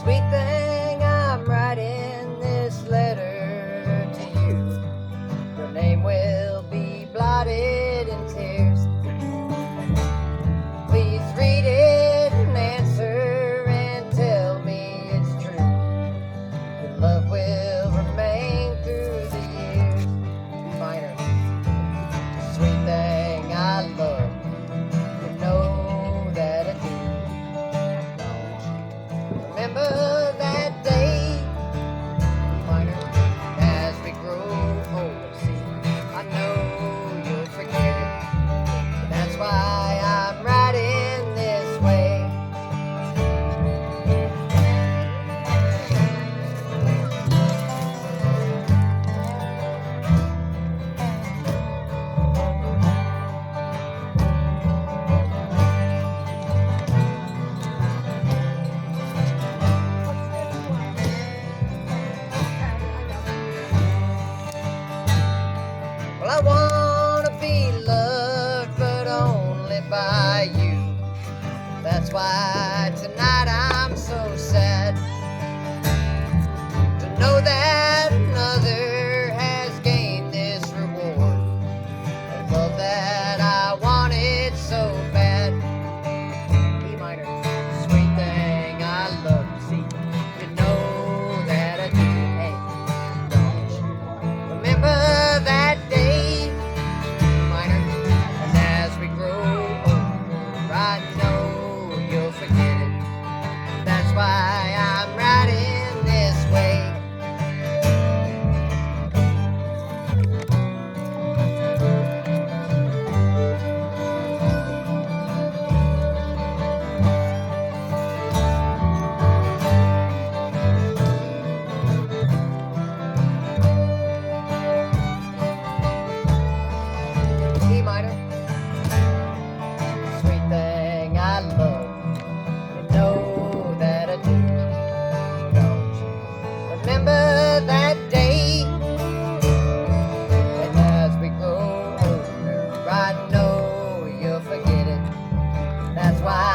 Sweet thing, I'm writing this letter to you. Your name will be blotted in tears. Please read it and answer and tell me it's true. Your love will remain through the years. Minor. Sweet thing I love, you know that I do. Remember that day, minor, as we grow old. See, I know you'll forget it. That's why I'm writing this way. Well, I wanna be loved, but only by you. That's why tonight I'm so sad to know that another has gained this reward, a love that I wanted so bad. E minor, sweet thing I love to see. You know that I do. Hey, don't you remember that day, minor? And as we grow older, I know you'll forget it. That's why I'm writing this way. E minor, sweet thing I love, you know that I do. Don't you remember that day? And as we grow older, I know you'll forget it. That's why